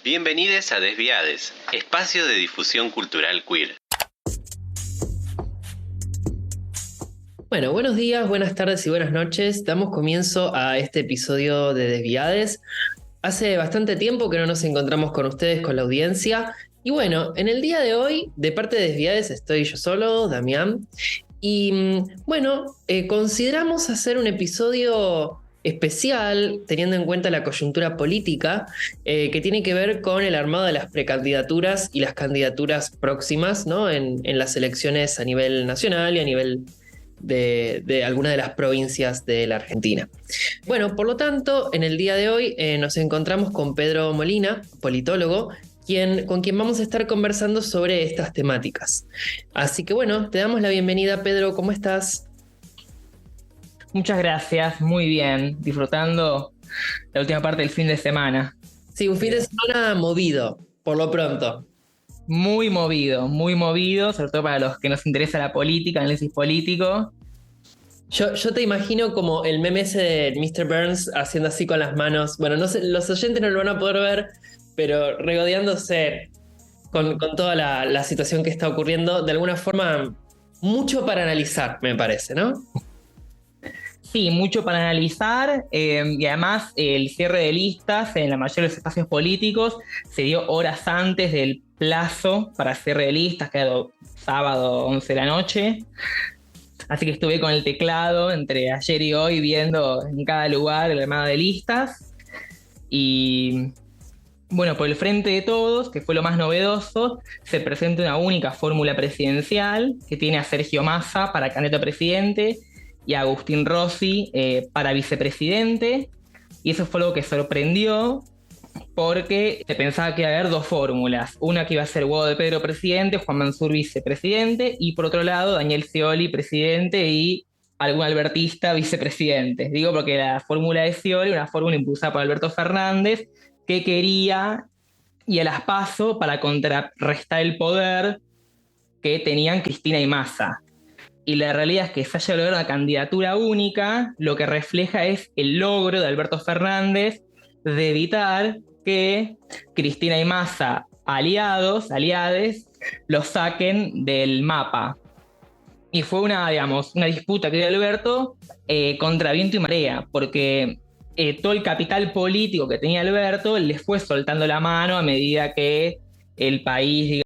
Bienvenidos a Desviades, espacio de difusión cultural queer. Bueno, buenos días, buenas tardes y buenas noches. Damos comienzo a este episodio de Desviades. Hace bastante tiempo que no nos encontramos con ustedes, con la audiencia. Y bueno, en el día de hoy, de parte de Desviades, estoy yo solo, Damián. Y consideramos hacer un episodio especial, teniendo en cuenta la coyuntura política, que tiene que ver con el armado de las precandidaturas y las candidaturas próximas, ¿no? En las elecciones a nivel nacional y a nivel de alguna de las provincias de la Argentina. Bueno, por lo tanto, en el día de hoy nos encontramos con Pedro Molina, politólogo, con quien vamos a estar conversando sobre estas temáticas. Así que bueno, te damos la bienvenida, Pedro, ¿cómo estás? Muchas gracias, muy bien, disfrutando la última parte del fin de semana. Sí, un fin de semana movido, por lo pronto. Muy movido, sobre todo para los que nos interesa la política, análisis político. Yo te imagino como el meme ese de Mr. Burns haciendo así con las manos. Bueno, no sé, los oyentes no lo van a poder ver, pero regodeándose con toda la situación que está ocurriendo. De alguna forma, mucho para analizar, me parece, ¿no? Sí, mucho para analizar y además el cierre de listas en la mayoría de los espacios políticos se dio horas antes del plazo para cierre de listas, que era sábado 11 de la noche. Así que estuve con el teclado entre ayer y hoy viendo en cada lugar el armado de listas. Y bueno, por el Frente de Todos, que fue lo más novedoso, se presenta una única fórmula presidencial que tiene a Sergio Massa para candidato a presidente y a Agustín Rossi para vicepresidente. Y eso fue algo que sorprendió porque se pensaba que iba a haber dos fórmulas. Una que iba a ser Guado de Pedro presidente, Juan Mansur vicepresidente, y por otro lado Daniel Scioli presidente y algún albertista vicepresidente. Digo porque la fórmula de Scioli, una fórmula impulsada por Alberto Fernández, que quería ir a las PASO para contrarrestar el poder que tenían Cristina y Massa. Y la realidad es que se haya logrado una candidatura única, lo que refleja es el logro de Alberto Fernández de evitar que Cristina y Massa, aliades, lo saquen del mapa. Y fue una disputa que dio Alberto contra viento y marea, porque todo el capital político que tenía Alberto le fue soltando la mano a medida que el país,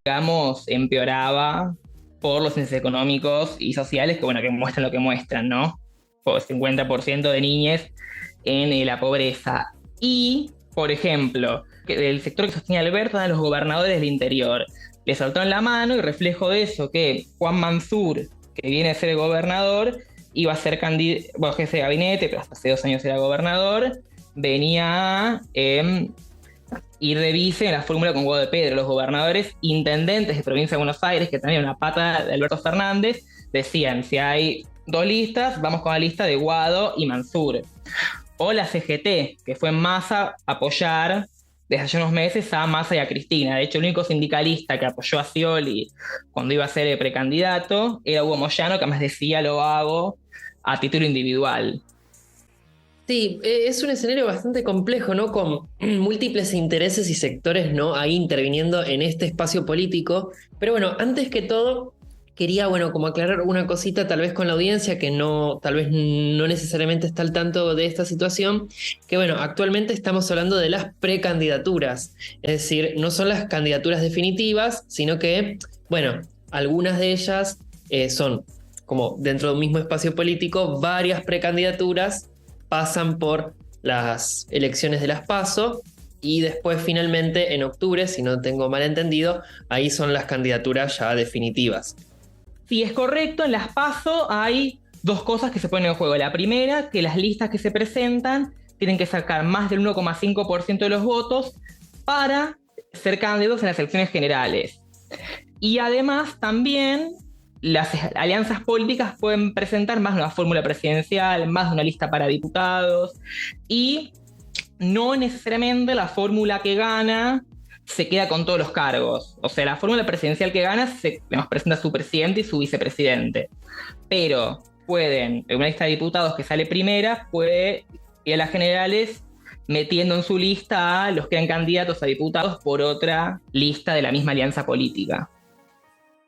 empeoraba por los índices económicos y sociales que muestran lo que muestran, ¿no? Por 50% de niñez en la pobreza. Y, por ejemplo, el sector que sostenía Alberto eran los gobernadores del interior. Le soltaron la mano y reflejo de eso que Juan Mansur, que viene a ser el gobernador, iba a ser jefe de gabinete, pero hasta hace 2 años era gobernador, venía a ir de vice en la fórmula con Guado de Pedro. Los gobernadores intendentes de provincia de Buenos Aires, que tenían una pata de Alberto Fernández, decían, si hay 2 listas, vamos con la lista de Guado y Mansur. O la CGT, que fue en Massa a apoyar desde hace unos meses a Massa y a Cristina. De hecho, el único sindicalista que apoyó a Scioli cuando iba a ser precandidato era Hugo Moyano, que además decía, lo hago a título individual. Sí, es un escenario bastante complejo, ¿no? Con múltiples intereses y sectores, ¿no? Ahí interviniendo en este espacio político. Pero bueno, antes que todo, quería, como aclarar una cosita tal vez con la audiencia que tal vez no necesariamente está al tanto de esta situación, que actualmente estamos hablando de las precandidaturas. Es decir, no son las candidaturas definitivas, sino que, algunas de ellas son, como dentro de un mismo espacio político, varias precandidaturas pasan por las elecciones de las PASO y después finalmente en octubre, si no tengo mal entendido, ahí son las candidaturas ya definitivas. Sí, es correcto, en las PASO hay 2 cosas que se ponen en juego. La primera, que las listas que se presentan tienen que sacar más del 1,5% de los votos para ser candidatos en las elecciones generales. Y además también las alianzas políticas pueden presentar más de una fórmula presidencial, más de una lista para diputados, y no necesariamente la fórmula que gana se queda con todos los cargos. O sea, la fórmula presidencial que gana nos presenta su presidente y su vicepresidente. Pero en una lista de diputados que sale primera, puede ir a las generales metiendo en su lista a los que eran candidatos a diputados por otra lista de la misma alianza política.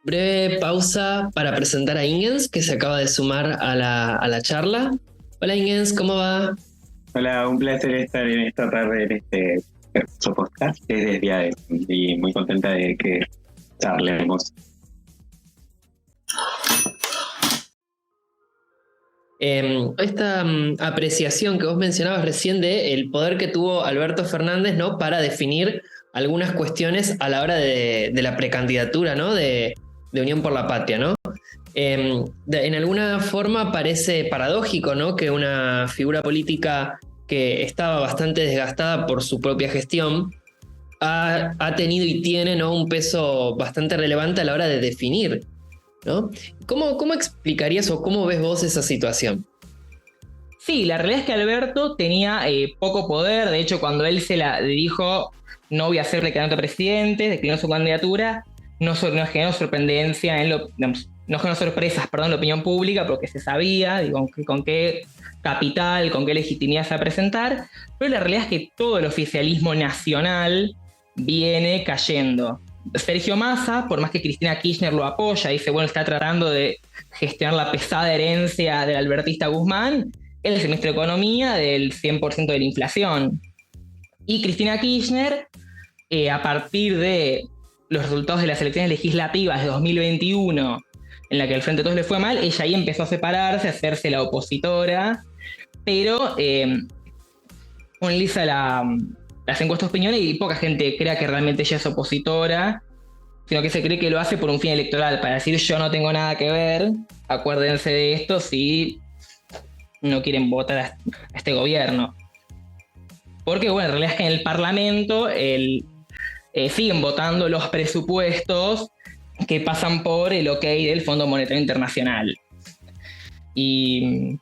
Breve pausa para presentar a Ingens, que se acaba de sumar a la charla. Hola Ingens, ¿cómo va? Hola, un placer estar en esta tarde en su podcast de Desviades y muy contenta de que charlemos. Esta apreciación que vos mencionabas recién de el poder que tuvo Alberto Fernández, ¿no?, para definir algunas cuestiones a la hora de la precandidatura, ¿no?, de Unión por la Patria, ¿no? En alguna forma parece paradójico, ¿no?, que una figura política que estaba bastante desgastada por su propia gestión ha tenido y tiene, ¿no?, un peso bastante relevante a la hora de definir, ¿no? ¿Cómo explicarías o cómo ves vos esa situación? Sí, la realidad es que Alberto tenía poco poder. De hecho, cuando él se la dijo no voy a ser precandidato a presidente, declinó su candidatura, no generó sorprendencia no generó sorpresas, en la opinión pública, porque se sabía, digo, con qué capital, con qué legitimidad se va a presentar, pero la realidad es que todo el oficialismo nacional viene cayendo. Sergio Massa, por más que Cristina Kirchner lo apoya, dice, bueno, está tratando de gestionar la pesada herencia del albertista Guzmán, él es el ministro de Economía del 100% de la inflación. Y Cristina Kirchner, a partir de los resultados de las elecciones legislativas de 2021, en la que al Frente de Todos le fue mal, ella ahí empezó a separarse, a hacerse la opositora, pero analiza las encuestas de opinión y poca gente crea que realmente ella es opositora, sino que se cree que lo hace por un fin electoral, para decir yo no tengo nada que ver, acuérdense de esto si no quieren votar a este gobierno. Porque bueno, en realidad es que en el Parlamento siguen votando los presupuestos que pasan por el ok del Fondo Monetario Internacional. Y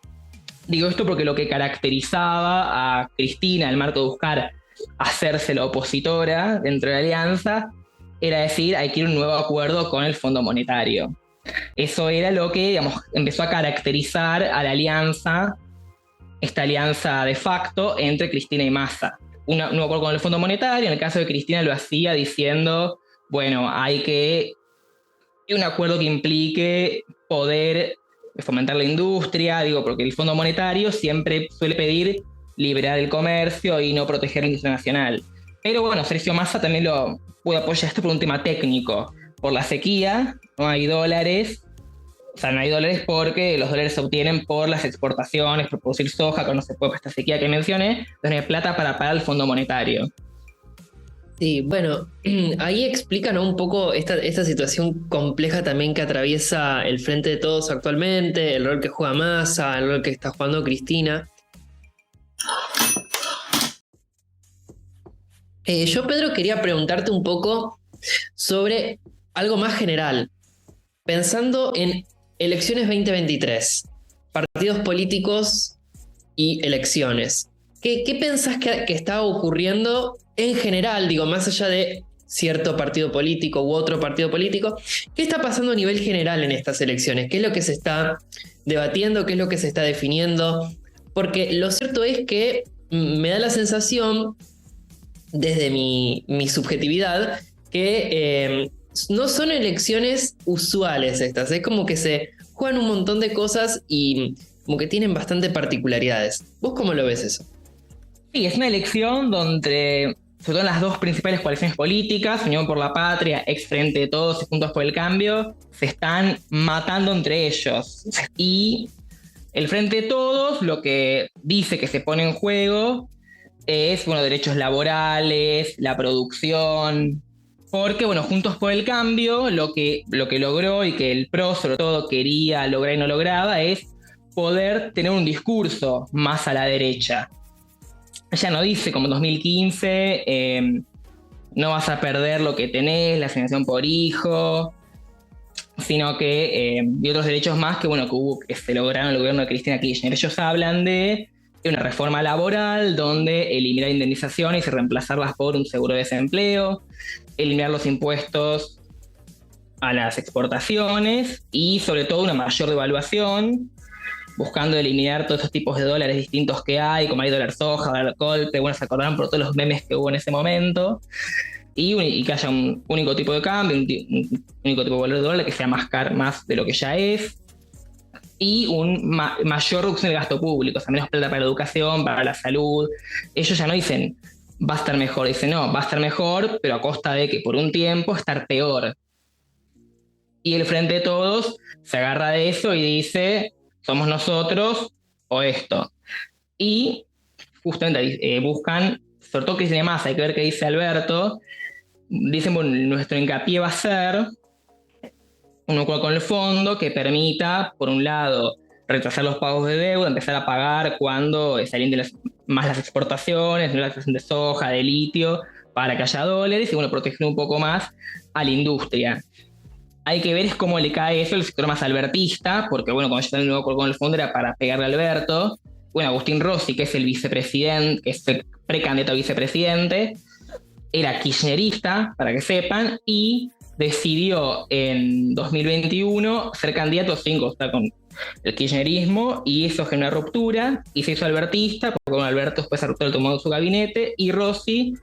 digo esto porque lo que caracterizaba a Cristina, el marco de buscar hacerse la opositora dentro de la alianza, era decir, hay que ir a un nuevo acuerdo con el Fondo Monetario. Eso era lo que, digamos, empezó a caracterizar a la alianza, esta alianza de facto entre Cristina y Massa. Un nuevo acuerdo con el Fondo Monetario, en el caso de Cristina lo hacía diciendo, bueno, hay que un acuerdo que implique poder fomentar la industria, digo, porque el Fondo Monetario siempre suele pedir liberar el comercio y no proteger la industria nacional. Pero bueno, Sergio Massa también lo puede apoyar esto por un tema técnico. Por la sequía, no hay dólares. O sea, no hay dólares porque los dólares se obtienen por las exportaciones, por producir soja, que no se puede por esta sequía que mencioné. Entonces no hay plata para pagar el Fondo Monetario. Sí, bueno, ahí explican un poco esta situación compleja también que atraviesa el Frente de Todos actualmente, el rol que juega Massa, el rol que está jugando Cristina. Yo, Pedro, quería preguntarte un poco sobre algo más general. Pensando en elecciones 2023, partidos políticos y elecciones. ¿Qué pensás que está ocurriendo en general, digo, más allá de cierto partido político u otro partido político? ¿Qué está pasando a nivel general en estas elecciones? ¿Qué es lo que se está debatiendo? ¿Qué es lo que se está definiendo? Porque lo cierto es que me da la sensación, desde mi subjetividad, que no son elecciones usuales estas. Es como que se juegan un montón de cosas y como que tienen bastante particularidades. ¿Vos cómo lo ves eso? Sí, es una elección donde, sobre todo en las dos principales coaliciones políticas, Unión por la Patria, ex Frente de Todos y Juntos por el Cambio, se están matando entre ellos. Y el Frente de Todos lo que dice que se pone en juego es, bueno, derechos laborales, la producción. Porque, bueno, Juntos por el Cambio lo que logró y que el PRO sobre todo quería lograr y no lograba es poder tener un discurso más a la derecha. Ella no dice, como en 2015, no vas a perder lo que tenés, la asignación por hijo, sino que y otros derechos más que se lograron en el gobierno de Cristina Kirchner. Ellos hablan de una reforma laboral donde eliminar indemnizaciones y reemplazarlas por un seguro de desempleo, eliminar los impuestos a las exportaciones y sobre todo una mayor devaluación buscando eliminar todos esos tipos de dólares distintos que hay, como hay dólar soja, dólar golpe, bueno, se acordaron por todos los memes que hubo en ese momento, y que haya un único tipo de cambio, un único tipo de valor de dólar que sea más de lo que ya es, y mayor reducción del gasto público, o sea, menos plata para la educación, para la salud. Ellos ya no dicen va a estar mejor, dicen no, va a estar mejor, pero a costa de que por un tiempo estar peor. Y el Frente de Todos se agarra de eso y dice, somos nosotros o esto. Y justamente buscan, sobre todo que dice Massa, hay que ver qué dice Alberto, dicen, bueno, nuestro hincapié va a ser un acuerdo con el fondo que permita, por un lado, retrasar los pagos de deuda, empezar a pagar cuando se alienten más las exportaciones, la exportación de soja, de litio, para que haya dólares y bueno, proteger un poco más a la industria. Hay que ver es cómo le cae eso al sector más albertista, porque bueno, cuando ya está el nuevo acuerdo con el fondo era para pegarle a Alberto. Bueno, Agustín Rossi, que es el vicepresidente, que es el precandidato a vicepresidente, era kirchnerista, para que sepan, y decidió en 2021 ser candidato sin constar con el kirchnerismo, y eso generó una ruptura, y se hizo albertista, porque bueno, Alberto después lo tomó en su gabinete, y Rossi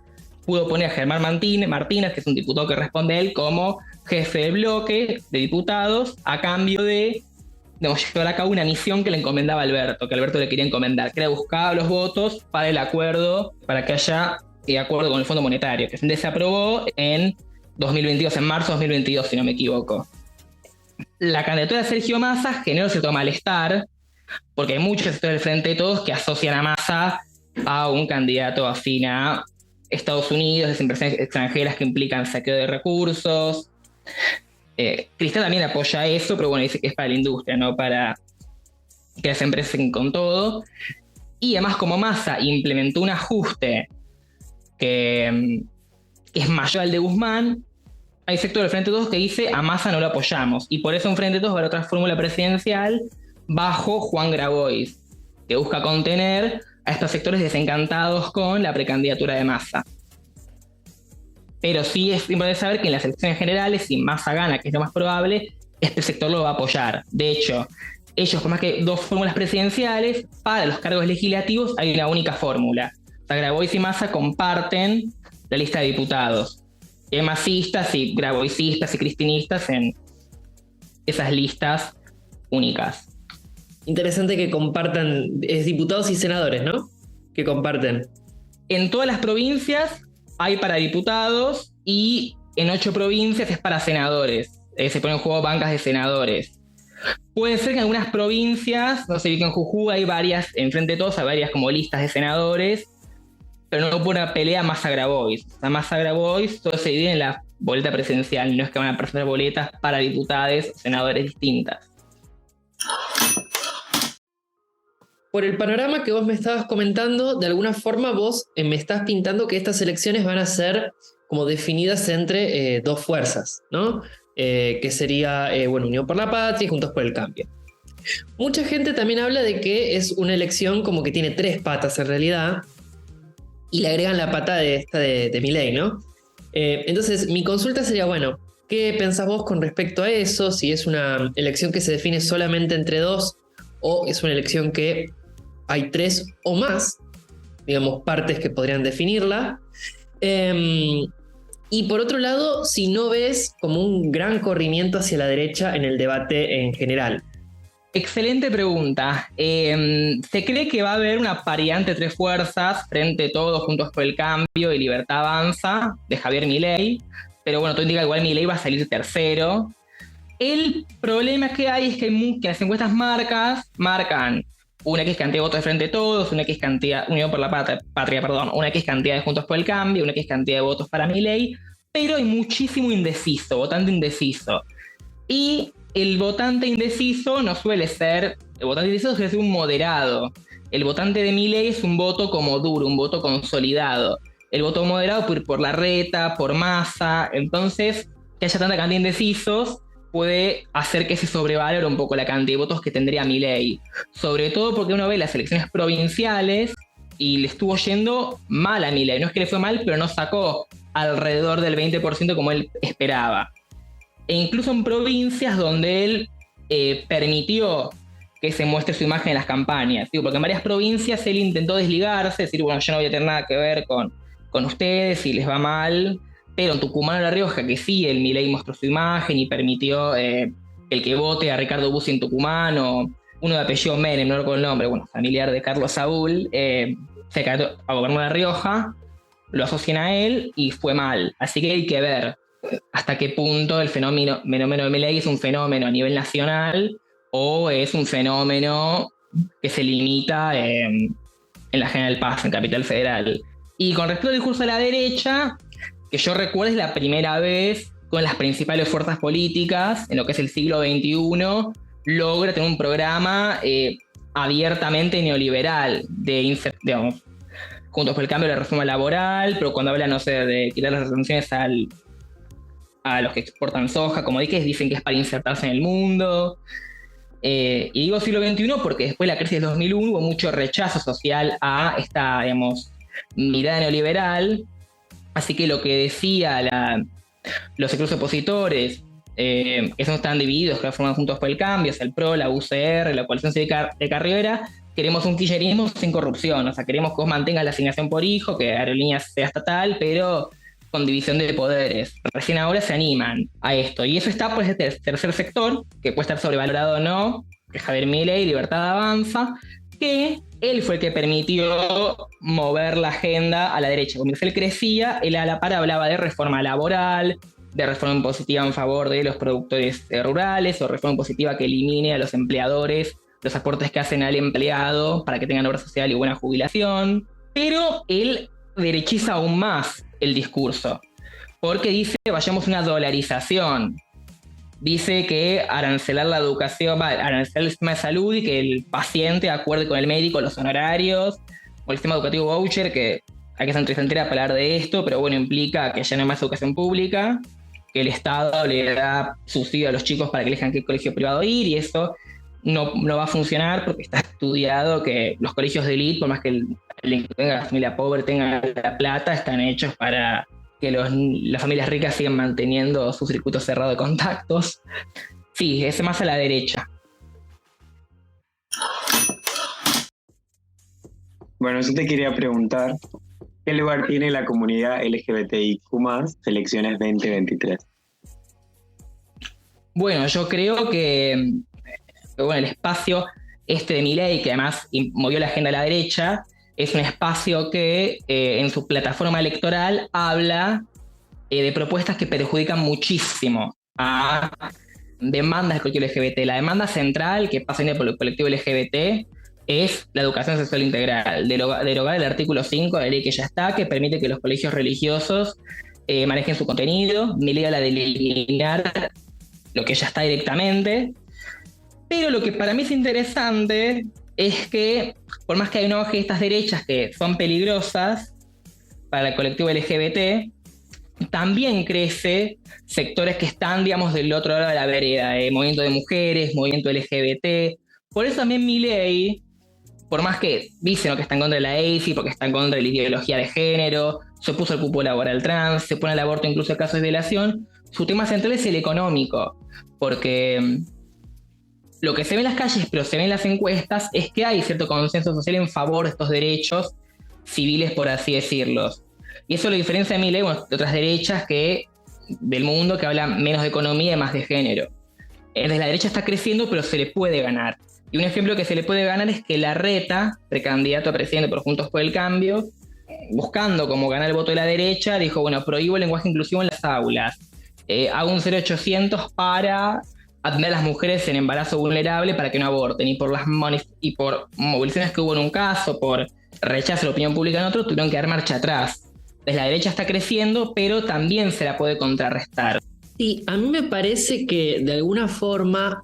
pudo poner a Germán Martínez, que es un diputado que responde a él, como jefe del bloque de diputados, a cambio de llevar a cabo una misión que le encomendaba Alberto, que Alberto le quería encomendar, que era buscar los votos para el acuerdo, para que haya acuerdo con el Fondo Monetario, que se aprobó en 2022, en marzo de 2022, si no me equivoco. La candidatura de Sergio Massa generó cierto malestar, porque hay muchos sectores del Frente de Todos que asocian a Massa a un candidato afín a Estados Unidos, las inversiones extranjeras que implican saqueo de recursos. Cristal también apoya eso, pero bueno, dice que es para la industria, no para que las empresas estén con todo. Y además, como Massa implementó un ajuste que es mayor al de Guzmán, hay sector del Frente de Todos que dice a Massa no lo apoyamos, y por eso en Frente de Todos va a haber otra fórmula presidencial bajo Juan Grabois, que busca contener a estos sectores desencantados con la precandidatura de Massa. Pero sí es importante saber que en las elecciones generales, si Massa gana, que es lo más probable, este sector lo va a apoyar. De hecho, ellos, por más que dos fórmulas presidenciales, para los cargos legislativos hay una única fórmula. O sea, Grabois y Massa comparten la lista de diputados. Y hay massistas y graboisistas y cristinistas en esas listas únicas. Interesante que compartan, es diputados y senadores, ¿no? Que comparten. En todas las provincias hay para diputados y en 8 provincias es para senadores. Se ponen en juego bancas de senadores. Puede ser que en algunas provincias, no sé, que en Jujuy hay varias, en Frente de Todos hay varias como listas de senadores, pero no por una pelea Massa-Grabois. O sea, Massa-Grabois todo se divide en la boleta presidencial, no es que van a presentar boletas para diputados o senadores distintas. Por el panorama que vos me estabas comentando, de alguna forma vos me estás pintando que estas elecciones van a ser como definidas entre dos fuerzas, ¿no? Que sería, Unión por la Patria y Juntos por el Cambio. Mucha gente también habla de que es una elección como que tiene 3 patas en realidad, y le agregan la pata de esta de Milei, ¿no? Entonces, mi consulta sería, bueno, ¿qué pensás vos con respecto a eso? Si es una elección que se define solamente entre 2 o es una elección que hay 3 o más, digamos, partes que podrían definirla. Y por otro lado, si no ves como un gran corrimiento hacia la derecha en el debate en general. Excelente pregunta. Se cree que va a haber una paridad entre 3 fuerzas, Frente de Todos, Juntos por el Cambio y Libertad Avanza, de Javier Milei, pero bueno, todo indica que igual Milei va a salir tercero. El problema que hay es que las encuestas marcan una X cantidad de votos de Frente de Todos, una X cantidad, Unión por la Patria, una X cantidad de Juntos por el Cambio, una X cantidad de votos para Milei, pero hay muchísimo indeciso, votante indeciso. Y el votante indeciso no suele ser, el votante indeciso suele ser un moderado. El votante de Milei es un voto como duro, un voto consolidado. El voto moderado por Larreta, por Massa, entonces que haya tanta cantidad de indecisos puede hacer que se sobrevalore un poco la cantidad de votos que tendría Milei. Sobre todo porque uno ve las elecciones provinciales y le estuvo yendo mal a Milei. No es que le fue mal, pero no sacó alrededor del 20% como él esperaba. E incluso en provincias donde él permitió que se muestre su imagen en las campañas. Digo, porque en varias provincias él intentó desligarse, decir, bueno, yo no voy a tener nada que ver con ustedes, si les va mal, pero en Tucumán o La Rioja, que sí, el Milei mostró su imagen y permitió el que vote a Ricardo Bussi en Tucumán, o uno de apellido Menem, no recuerdo el nombre, bueno, familiar de Carlos Saúl, se cayó a gobernar La Rioja, lo asocian a él y fue mal. Así que hay que ver hasta qué punto el fenómeno de Milei es un fenómeno a nivel nacional o es un fenómeno que se limita en la General Paz, en Capital Federal. Y con respecto al discurso de la derecha, que yo recuerdo es la primera vez con las principales fuerzas políticas en lo que es el siglo XXI, logra tener un programa abiertamente neoliberal, digamos, Juntos por el Cambio de la reforma laboral, pero cuando habla, no sé, de quitar las retenciones a los que exportan soja, como dicen que es para insertarse en el mundo. Y digo siglo XXI porque después de la crisis del 2001 hubo mucho rechazo social a esta, digamos, mirada neoliberal. Así que lo que decía los sectores opositores, que están divididos, que forman Juntos por el Cambio, el PRO, la UCR, la coalición cívica de Carriera, queremos un kirchnerismo sin corrupción. O sea, queremos que vos mantengas la asignación por hijo, que Aerolíneas sea estatal, pero con división de poderes. Recién ahora se animan a esto. Y eso está por este tercer sector, que puede estar sobrevalorado o no, que es Javier Milei, Libertad Avanza, que él fue el que permitió mover la agenda a la derecha. Cuando él crecía, él a la par hablaba de reforma laboral, de reforma impositiva en favor de los productores rurales, o reforma impositiva que elimine a los empleadores los aportes que hacen al empleado para que tengan obra social y buena jubilación. Pero él derechiza aún más el discurso, porque dice vayamos a una dolarización. Dice que arancelar la educación, arancelar el sistema de salud y que el paciente acuerde con el médico los honorarios, o el sistema educativo voucher, que hay que ser tristentera para hablar de esto, pero bueno, implica que ya no hay más educación pública, que el Estado le da subsidio a los chicos para que elijan qué colegio privado ir, y eso no va a funcionar porque está estudiado que los colegios de élite, por más que la familia pobre tenga la plata, están hechos para que las familias ricas sigan manteniendo su circuito cerrado de contactos. Sí, es más a la derecha. Bueno, yo te quería preguntar, ¿qué lugar tiene la comunidad LGBTIQ+, elecciones 2023? Bueno, yo creo que el espacio de Milei, que además movió la agenda a la derecha, es un espacio que en su plataforma electoral habla de propuestas que perjudican muchísimo a demandas del colectivo LGBT. La demanda central que pasa por el colectivo LGBT es la educación sexual integral, derogar el artículo 5 de la ley que ya está, que permite que los colegios religiosos manejen su contenido. Milei habla de eliminar lo que ya está directamente. Pero lo que para mí es interesante es que, por más que hay un auge de estas derechas que son peligrosas para el colectivo LGBT, también crece sectores que están, digamos, del otro lado de la vereda, movimiento de mujeres, movimiento LGBT. Por eso también Milei, por más que dicen que está en contra de la EIFI, porque está en contra de la ideología de género, se opuso al cupo laboral trans, se pone al aborto incluso en casos de violación, su tema central es el económico, porque lo que se ve en las calles, pero se ve en las encuestas, es que hay cierto consenso social en favor de estos derechos civiles, por así decirlos. Y eso lo diferencia a Milei de otras derechas del mundo que hablan menos de economía y más de género. Desde la derecha está creciendo, pero se le puede ganar. Y un ejemplo que se le puede ganar es que Larreta, precandidato a presidente por Juntos por el Cambio, buscando como ganar el voto de la derecha, dijo, bueno, prohíbo el lenguaje inclusivo en las aulas. Hago un 0800 para atender a las mujeres en embarazo vulnerable para que no aborten. Y por movilizaciones que hubo en un caso, por rechazo de la opinión pública en otro, tuvieron que dar marcha atrás. Desde la derecha está creciendo, pero también se la puede contrarrestar. Sí, a mí me parece que de alguna forma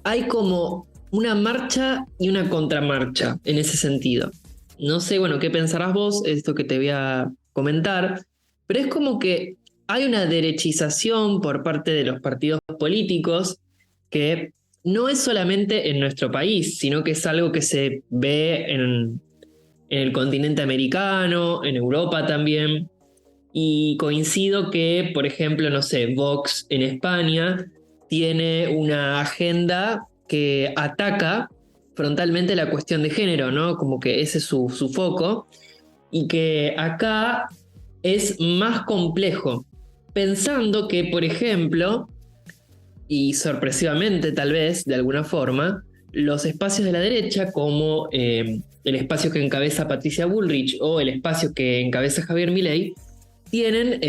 hay como una marcha y una contramarcha en ese sentido. No sé, bueno, qué pensarás vos, esto que te voy a comentar, pero es como que hay una derechización por parte de los partidos políticos que no es solamente en nuestro país, sino que es algo que se ve en el continente americano, en Europa también. Y coincido que, por ejemplo, no sé, Vox en España tiene una agenda que ataca frontalmente la cuestión de género, ¿no? Como que ese es su foco, y que acá es más complejo, pensando que, por ejemplo, y sorpresivamente tal vez, de alguna forma, los espacios de la derecha, como el espacio que encabeza Patricia Bullrich o el espacio que encabeza Javier Milei, tienen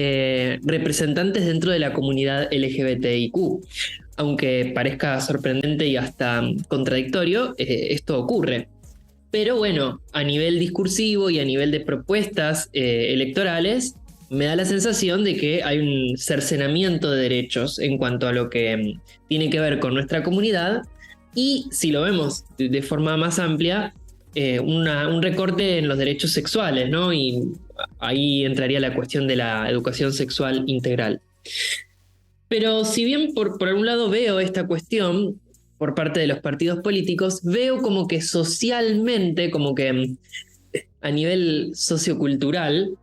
representantes dentro de la comunidad LGBTIQ. Aunque parezca sorprendente y hasta contradictorio, esto ocurre. Pero bueno, a nivel discursivo y a nivel de propuestas electorales, me da la sensación de que hay un cercenamiento de derechos en cuanto a lo que tiene que ver con nuestra comunidad, y si lo vemos de forma más amplia, un recorte en los derechos sexuales, ¿no? Y ahí entraría la cuestión de la educación sexual integral. Pero si bien por algún lado veo esta cuestión por parte de los partidos políticos, veo como que socialmente, como que a nivel sociocultural,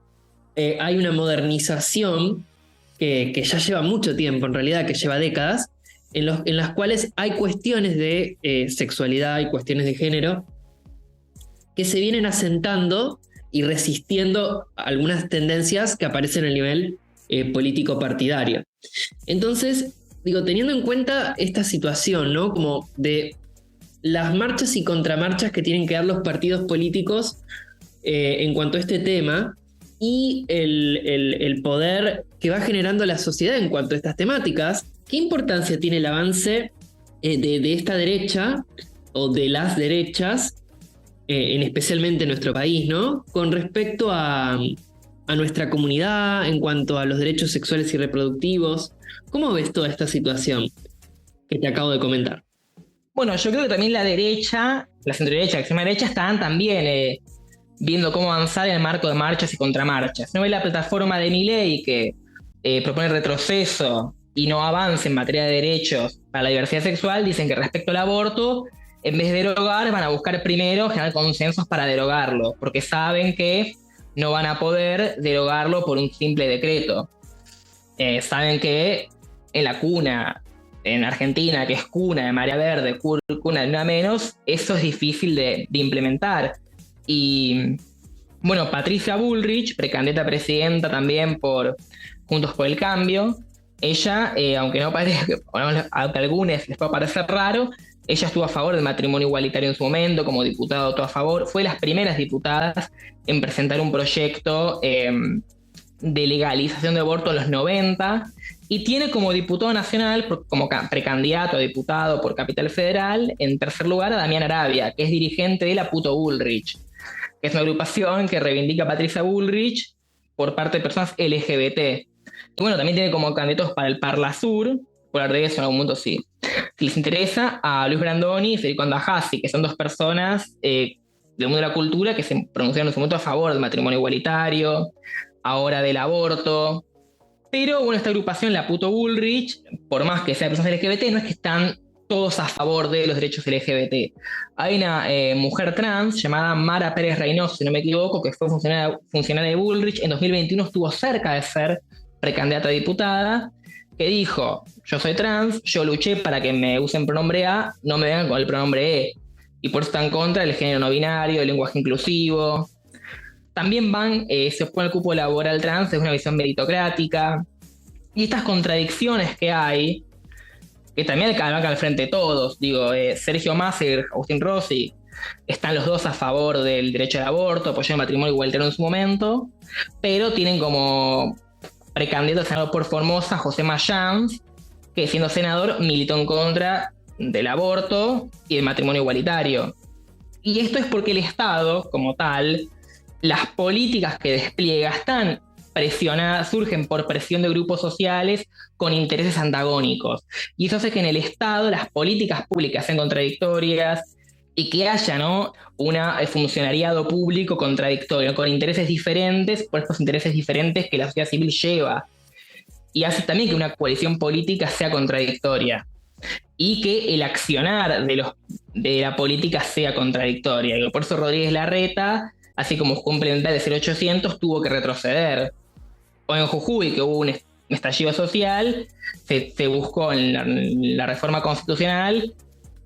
hay una modernización que ya lleva mucho tiempo, en realidad, que lleva décadas, en las cuales hay cuestiones de sexualidad y cuestiones de género que se vienen asentando y resistiendo algunas tendencias que aparecen a nivel político partidario. Entonces, digo, teniendo en cuenta esta situación, ¿no? Como de las marchas y contramarchas que tienen que dar los partidos políticos en cuanto a este tema, y el poder que va generando la sociedad en cuanto a estas temáticas, ¿qué importancia tiene el avance de esta derecha o de las derechas, especialmente en nuestro país, ¿no? Con respecto a nuestra comunidad, en cuanto a los derechos sexuales y reproductivos? ¿Cómo ves toda esta situación que te acabo de comentar? Bueno, yo creo que también la derecha, la centro-derecha, la extrema derecha, están también viendo cómo avanzar en el marco de marchas y contramarchas. No ve la plataforma de Milei que propone retroceso y no avance en materia de derechos para la diversidad sexual. Dicen que respecto al aborto, en vez de derogar, van a buscar primero generar consensos para derogarlo, porque saben que no van a poder derogarlo por un simple decreto. Saben que en la cuna, en Argentina, que es cuna de Marea Verde, cuna de nada menos, eso es difícil de implementar. Y bueno, Patricia Bullrich, precandidata a presidenta también por Juntos por el Cambio, ella, aunque no parezca, aunque a algunos les pueda parecer raro, ella estuvo a favor del matrimonio igualitario en su momento, como diputada votó a favor, fue de las primeras diputadas en presentar un proyecto de legalización de aborto en los 90, y tiene como diputado nacional, como precandidato a diputado por Capital Federal, en tercer lugar a Damián Arabia, que es dirigente de la Puto Bullrich, que es una agrupación que reivindica a Patricia Bullrich por parte de personas LGBT. Y bueno, también tiene como candidatos para el Parla Sur, por hablar de eso en algún momento sí. Si les interesa, a Luis Brandoni y Federico Andajasi, que son dos personas del mundo de la cultura que se pronunciaron en su momento a favor del matrimonio igualitario, ahora del aborto. Pero bueno, esta agrupación, la Puto Bullrich, por más que sea de personas LGBT, no es que están todos a favor de los derechos LGBT. Hay una mujer trans llamada Mara Pérez Reynoso, si no me equivoco, que fue funcionaria de Bullrich. En 2021 estuvo cerca de ser precandidata a diputada, que dijo: yo soy trans, yo luché para que me usen pronombre A, no me vengan con el pronombre E. Y por eso está en contra del género no binario, del lenguaje inclusivo. También se opone al cupo laboral trans desde una visión meritocrática. Y estas contradicciones que hay, que también van al frente de todos. Digo, Sergio Massa y Agustín Rossi están los dos a favor del derecho al aborto, apoyaron el matrimonio igualitario en su momento, pero tienen como precandidato a senador por Formosa José Mayans, que siendo senador militó en contra del aborto y del matrimonio igualitario. Y esto es porque el Estado, como tal, las políticas que despliega están presionadas, surgen por presión de grupos sociales con intereses antagónicos. Y eso hace que en el Estado las políticas públicas sean contradictorias y que haya, ¿no?, un funcionariado público contradictorio, con intereses diferentes, por estos intereses diferentes que la sociedad civil lleva. Y hace también que una coalición política sea contradictoria. Y que el accionar de la política sea contradictoria. Y por eso Rodríguez Larreta, así como fue un implementar el 0800, tuvo que retroceder. O en Jujuy, que hubo un estallido social, se buscó en la reforma constitucional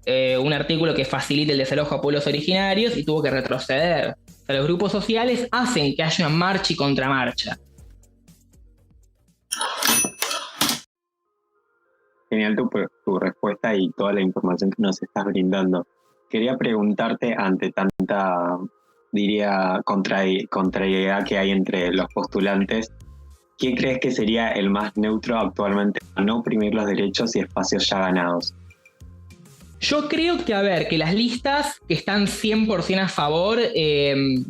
un artículo que facilite el desalojo a pueblos originarios y tuvo que retroceder. O sea, los grupos sociales hacen que haya una marcha y contramarcha. Genial tu respuesta y toda la información que nos estás brindando. Quería preguntarte, ante tanta, diría, contrariedad que hay entre los postulantes, ¿quién crees que sería el más neutro actualmente a no oprimir los derechos y espacios ya ganados? Yo creo que las listas que están 100% a favor de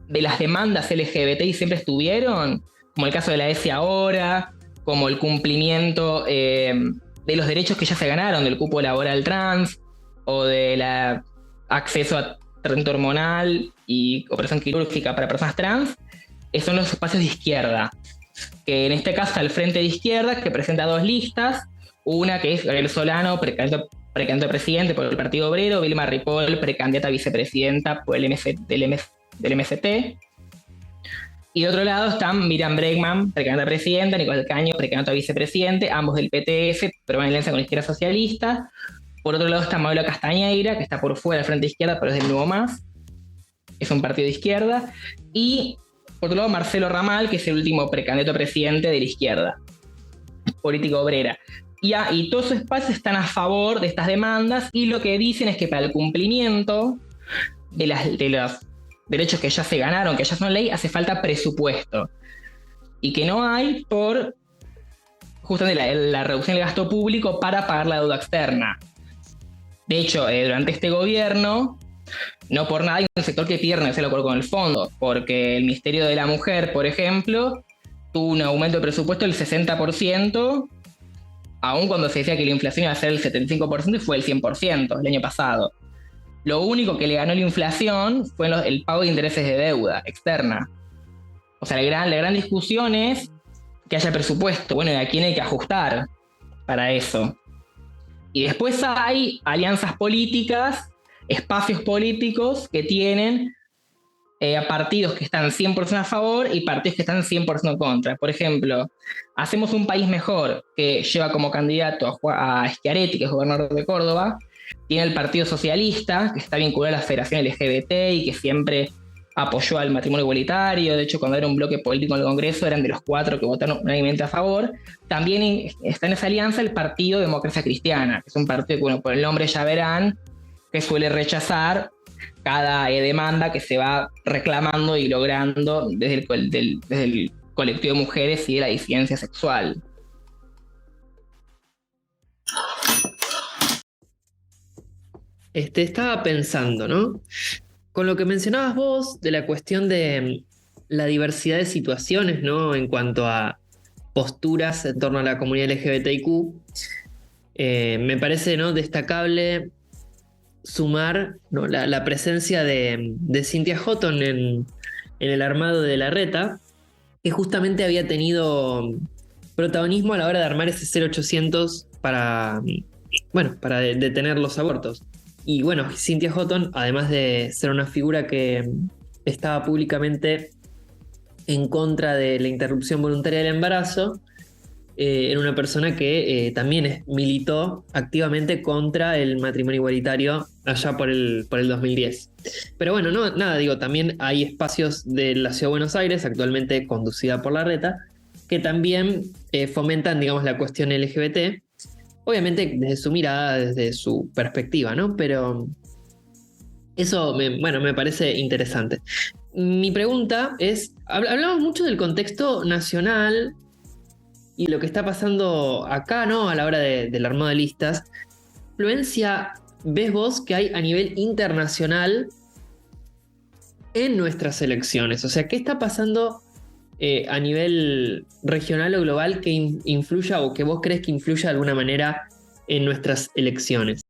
las demandas LGBTI siempre estuvieron, como el caso de la ESI ahora, como el cumplimiento de los derechos que ya se ganaron, del cupo laboral trans, o del acceso a tratamiento hormonal y operación quirúrgica para personas trans, son los espacios de izquierda. Que en este caso está el Frente de Izquierda, que presenta dos listas, una que es Gabriel Solano, precandidato a presidente por el Partido Obrero, Vilma Ripoll, precandidata a vicepresidenta por del MST. Y de otro lado están Miriam Bregman, precandidata a presidenta, Nicolás del Caño, precandidato a vicepresidente, ambos del PTF, pero en alianza con la izquierda socialista. Por otro lado está Manuela Castañeira, que está por fuera del Frente de Izquierda, pero es del Nuevo Más. Es un partido de izquierda. Y por otro lado Marcelo Ramal, que es el último precandidato a presidente de la izquierda, política obrera. Y todos esos espacios están a favor de estas demandas y lo que dicen es que para el cumplimiento de los derechos que ya se ganaron, que ya son ley, hace falta presupuesto. Y que no hay por justamente la reducción del gasto público para pagar la deuda externa. De hecho, durante este gobierno, no por nada hay un sector que pide renegociar el acuerdo con el fondo, porque el Ministerio de la Mujer, por ejemplo, tuvo un aumento de presupuesto del 60%, aun cuando se decía que la inflación iba a ser el 75% y fue el 100% el año pasado. Lo único que le ganó la inflación fue el pago de intereses de deuda externa. O sea, la gran discusión es que haya presupuesto. Bueno, ¿y a quién hay que ajustar para eso? Y después hay alianzas políticas, espacios políticos que tienen a partidos que están 100% a favor y partidos que están 100% en contra. Por ejemplo, Hacemos un País Mejor, que lleva como candidato a Schiaretti, que es gobernador de Córdoba. Tiene el Partido Socialista, que está vinculado a la Federación LGBT y que siempre apoyó al matrimonio igualitario. De hecho, cuando era un bloque político en el Congreso, eran de los 4 que votaron unánimemente a favor. También está en esa alianza el Partido Democracia Cristiana, que es un partido que, bueno, por el nombre ya verán, que suele rechazar cada demanda que se va reclamando y logrando desde el colectivo de mujeres y de la disidencia sexual. Estaba pensando, ¿no? Con lo que mencionabas vos de la cuestión de la diversidad de situaciones, ¿no? En cuanto a posturas en torno a la comunidad LGBTIQ, me parece, ¿no?, destacable sumar, ¿no?, la presencia de Cynthia Houghton en el armado de la reta, que justamente había tenido protagonismo a la hora de armar ese 0800 para detener los abortos. Y bueno, Cynthia Houghton, además de ser una figura que estaba públicamente en contra de la interrupción voluntaria del embarazo, era una persona que también militó activamente contra el matrimonio igualitario allá por el 2010. Pero bueno, también hay espacios de la Ciudad de Buenos Aires, actualmente conducida por la Reta, que también fomentan, digamos, la cuestión LGBT. Obviamente desde su mirada, desde su perspectiva, ¿no? Pero eso me parece interesante. Mi pregunta es, hablamos mucho del contexto nacional y lo que está pasando acá, ¿no?, a la hora del armado de listas. ¿Influencia ves vos que hay a nivel internacional en nuestras elecciones? O sea, ¿qué está pasando a nivel regional o global que influya o que vos crees que influya de alguna manera en nuestras elecciones?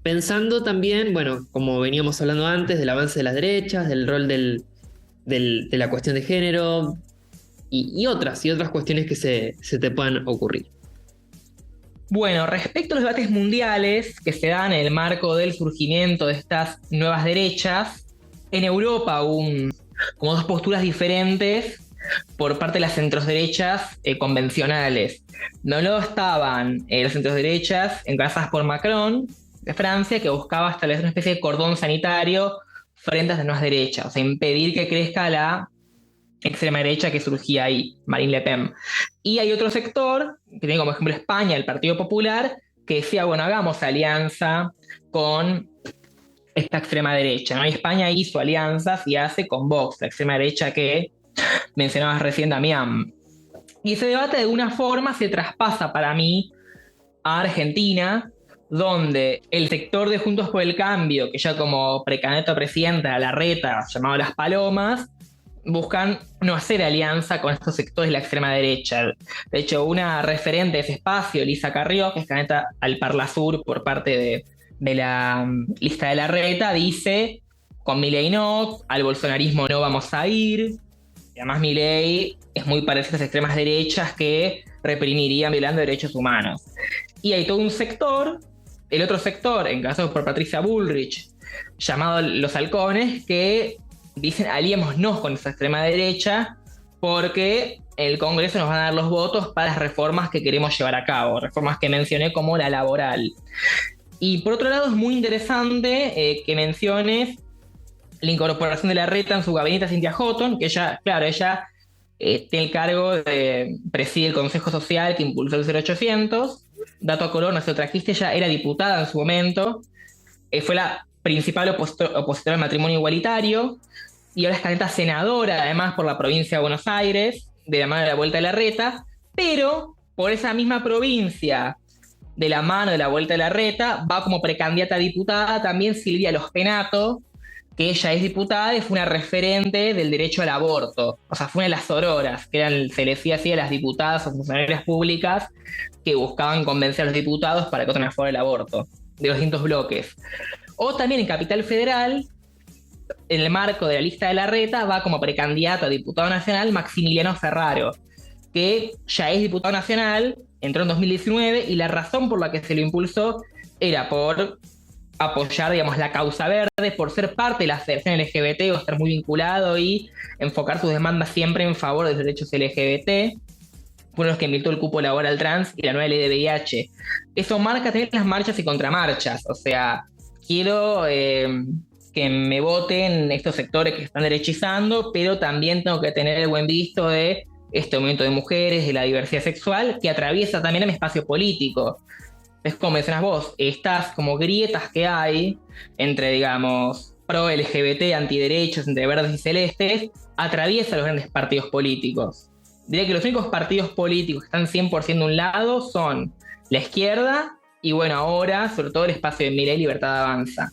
Pensando también, bueno, como veníamos hablando antes, del avance de las derechas, del rol de la cuestión de género y otras cuestiones que se te puedan ocurrir. Bueno, respecto a los debates mundiales que se dan en el marco del surgimiento de estas nuevas derechas, en Europa hubo como dos posturas diferentes por parte de las centroderechas convencionales. De un lado estaban las centroderechas encabezadas por Macron, de Francia, que buscaba establecer una especie de cordón sanitario frente a las nuevas derechas, o sea, impedir que crezca la extrema derecha que surgía ahí, Marine Le Pen. Y hay otro sector, que tiene como ejemplo España, el Partido Popular, que decía, bueno, hagamos alianza con esta extrema derecha, ¿no? Y España hizo alianzas y hace con Vox, la extrema derecha que mencionabas recién, Damián. Y ese debate de alguna forma se traspasa para mí a Argentina, donde el sector de Juntos por el Cambio, que ya como precandidato a presidente a Larreta, llamado Las Palomas, buscan no hacer alianza con estos sectores de la extrema derecha. De hecho, una referente de ese espacio, Lisa Carrió, que es candidata al Parlasur por parte de la lista de Larreta, dice, con Milei no, al bolsonarismo no vamos a ir. Y además Milei es muy parecido a las extremas derechas que reprimirían violando derechos humanos. Y hay todo un sector, el otro sector, encabezado por Patricia Bullrich, llamado Los Halcones, que dicen aliémonos con esa extrema derecha porque el Congreso nos va a dar los votos para las reformas que queremos llevar a cabo, reformas que mencioné como la laboral. Y por otro lado es muy interesante que menciones la incorporación de Larreta en su gabinete a Cynthia Houghton, que ella, claro, ella tiene el cargo de presidir el Consejo Social que impulsó el 0800. Dato a color, no se lo trajiste, ella era diputada en su momento, fue la principal opositora al matrimonio igualitario, y ahora es candidata senadora, además, por la provincia de Buenos Aires, de la mano de la Vuelta de Larreta, pero por esa misma provincia, de la mano de la Vuelta de Larreta, va como precandidata a diputada también Silvia Los Penato, que ella es diputada y fue una referente del derecho al aborto. O sea, fue una de las sororas, que eran, se le decía así a las diputadas o funcionarias públicas que buscaban convencer a los diputados para que voten a favor del aborto, de los distintos bloques. O también en Capital Federal, en el marco de la lista de Larreta, va como precandidato a diputado nacional Maximiliano Ferraro, que ya es diputado nacional, entró en 2019, y la razón por la que se lo impulsó era por apoyar, digamos, la causa verde, por ser parte de la federación LGBT o estar muy vinculado y enfocar sus demandas siempre en favor de los derechos LGBT. Fue uno de los que militó el cupo laboral trans y la nueva ley de VIH. Eso marca también las marchas y contramarchas. O sea, quiero que me voten estos sectores que están derechizando, pero también tengo que tener el buen visto de este movimiento de mujeres, de la diversidad sexual, que atraviesa también mi espacio político. Es como mencionas vos, estas como grietas que hay entre, digamos, pro-LGBT, antiderechos, entre verdes y celestes, atraviesa los grandes partidos políticos. Diría que los únicos partidos políticos que están 100% de un lado son la izquierda y, bueno, ahora, sobre todo el espacio de Milei, Libertad Avanza.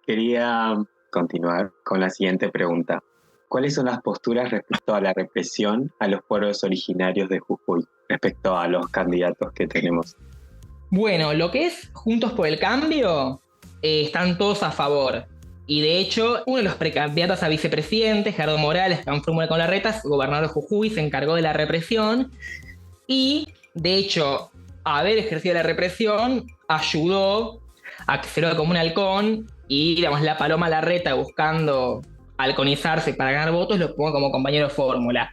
Quería continuar con la siguiente pregunta. ¿Cuáles son las posturas respecto a la represión a los pueblos originarios de Jujuy, respecto a los candidatos que tenemos? Bueno, lo que es Juntos por el Cambio, están todos a favor. Y de hecho, uno de los precandidatos a vicepresidente, Gerardo Morales, que aún fórmula con Larreta, gobernador de Jujuy, se encargó de la represión. Y, de hecho, haber ejercido la represión ayudó a que se lo haga como un halcón y, digamos, la paloma Larreta buscando halconizarse para ganar votos, lo pongo como compañero de fórmula.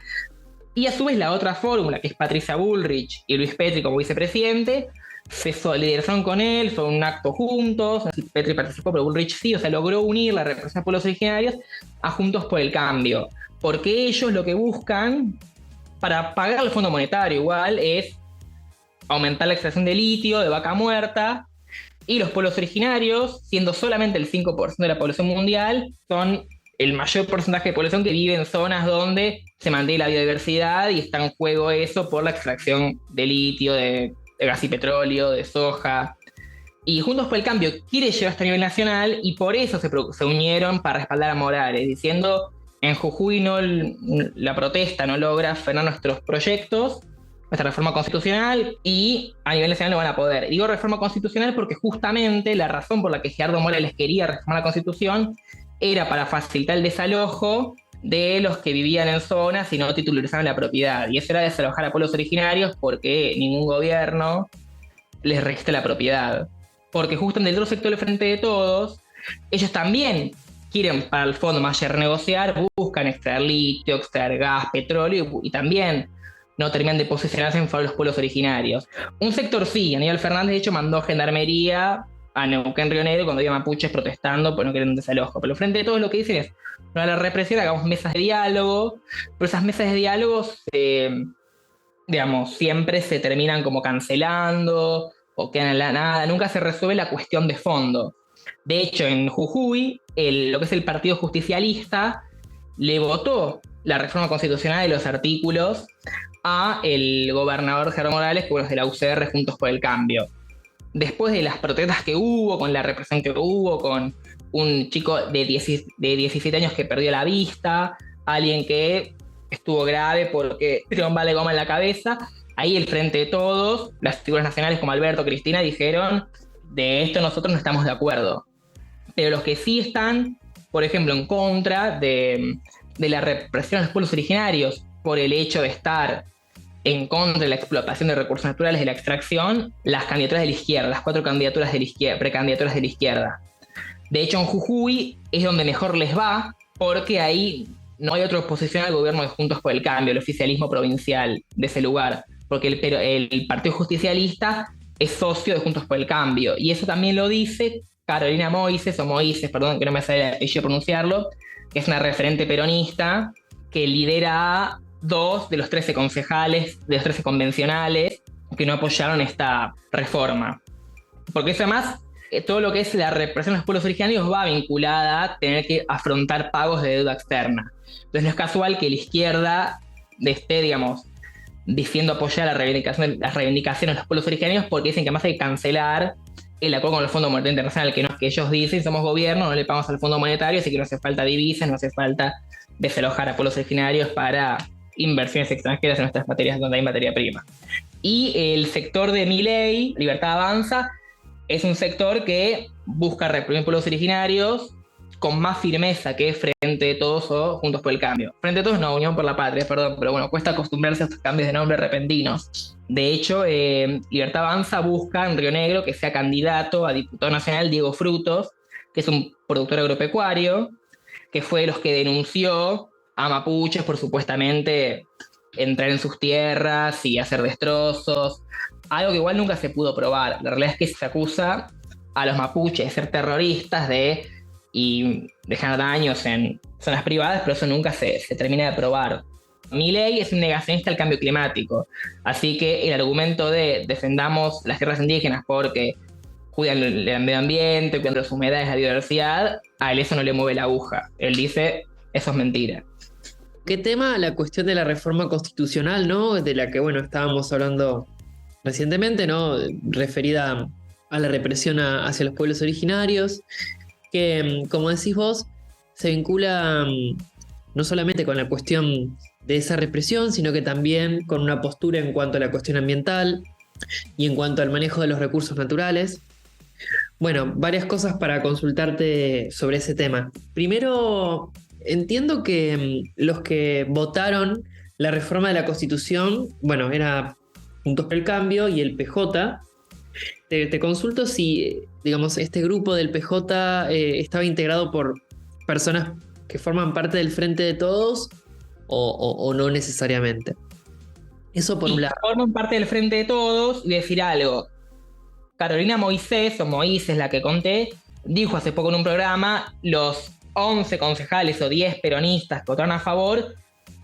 Y a su vez la otra fórmula, que es Patricia Bullrich y Luis Petri como vicepresidente, se solidarizaron con él, fue un acto juntos, Petri participó, pero Bullrich sí, o sea, logró unir la represión de pueblos originarios a Juntos por el Cambio, porque ellos lo que buscan, para pagar el Fondo Monetario igual, es aumentar la extracción de litio, de vaca muerta, y los pueblos originarios, siendo solamente el 5% de la población mundial, son el mayor porcentaje de población que vive en zonas donde se mantiene la biodiversidad y está en juego eso por la extracción de litio, de gas y petróleo, de soja. Y Juntos por el Cambio quiere llevar esto a nivel nacional y por eso se unieron para respaldar a Morales, diciendo en Jujuy la protesta no logra frenar nuestros proyectos, nuestra reforma constitucional, y a nivel nacional no van a poder. Y digo reforma constitucional porque justamente la razón por la que Gerardo Morales quería reformar la Constitución era para facilitar el desalojo de los que vivían en zonas y no titularizaban la propiedad. Y eso era desalojar a pueblos originarios porque ningún gobierno les registra la propiedad. Porque justamente el otro sector del Frente de Todos, ellos también quieren para el fondo mayor negociar, buscan extraer litio, extraer gas, petróleo y también no terminan de posicionarse en favor de los pueblos originarios. Un sector sí, Aníbal Fernández de hecho mandó gendarmería a Neuquén, Río Negro, cuando había mapuches protestando por no querer un desalojo. Pero frente a todo lo que dicen es, no a la represión, hagamos mesas de diálogo, pero esas mesas de diálogo digamos, siempre se terminan como cancelando o quedan en la nada, nunca se resuelve la cuestión de fondo. De hecho, en Jujuy, lo que es el Partido Justicialista le votó la reforma constitucional de los artículos a el gobernador Gerardo Morales, que es de la UCR, Juntos por el Cambio. Después de las protestas que hubo, con la represión que hubo, con un chico de 17 años que perdió la vista, alguien que estuvo grave porque tiró un bala de goma en la cabeza, ahí el Frente de Todos, las figuras nacionales como Alberto, Cristina, dijeron, de esto nosotros no estamos de acuerdo. Pero los que sí están, por ejemplo, en contra de la represión de los pueblos originarios por el hecho de estar en contra de la explotación de recursos naturales de la extracción, las candidaturas de la izquierda, las 4 candidaturas de la izquierda, precandidaturas de la izquierda. De hecho, en Jujuy es donde mejor les va, porque ahí no hay otra oposición al gobierno de Juntos por el Cambio, el oficialismo provincial de ese lugar, porque el Partido Justicialista es socio de Juntos por el Cambio, y eso también lo dice Carolina Moises, perdón, que no me sale el apellido pronunciarlo, que es una referente peronista que lidera a 2 de los 13 concejales, de los 13 convencionales, que no apoyaron esta reforma. Porque eso además, todo lo que es la represión de los pueblos originarios va vinculada a tener que afrontar pagos de deuda externa. Entonces no es casual que la izquierda esté, digamos, diciendo apoyar las reivindicaciones de los pueblos originarios, porque dicen que además hay que cancelar el acuerdo con el Fondo Monetario Internacional, que no es que ellos dicen, somos gobierno, no le pagamos al Fondo Monetario, así que no hace falta divisas, no hace falta desalojar a pueblos originarios para inversiones extranjeras en nuestras materias donde hay materia prima. Y el sector de Milei, Libertad Avanza, es un sector que busca reprimir pueblos originarios con más firmeza que Frente de Todos o Juntos por el Cambio. Frente de Todos no, Unión por la Patria, perdón, pero bueno, cuesta acostumbrarse a estos cambios de nombre repentinos. De hecho, Libertad Avanza busca en Río Negro que sea candidato a diputado nacional Diego Frutos, que es un productor agropecuario, que fue de los que denunció a mapuches por supuestamente entrar en sus tierras y hacer destrozos, algo que igual nunca se pudo probar. La realidad es que se acusa a los mapuches de ser terroristas y dejar daños en zonas privadas, pero eso nunca se termina de probar. Milei es un negacionista del cambio climático, así que el argumento de defendamos las tierras indígenas porque cuidan el medio ambiente, cuidan las humedades, la biodiversidad, a él eso no le mueve la aguja. Él dice, eso es mentira. ¿Qué tema? La cuestión de la reforma constitucional, ¿no? De la que, bueno, estábamos hablando recientemente, ¿no? Referida a la represión hacia los pueblos originarios, que, como decís vos, se vincula no solamente con la cuestión de esa represión, sino que también con una postura en cuanto a la cuestión ambiental y en cuanto al manejo de los recursos naturales. Bueno, varias cosas para consultarte sobre ese tema. Primero, entiendo que los que votaron la reforma de la Constitución, bueno, era Juntos por el Cambio y el PJ. Te consulto si, digamos, este grupo del PJ estaba integrado por personas que forman parte del Frente de Todos o no necesariamente. Eso por un lado. Forman parte del Frente de Todos y decir algo. Carolina Moises, o Moises, la que conté, dijo hace poco en un programa, los 11 concejales o 10 peronistas que votaron a favor,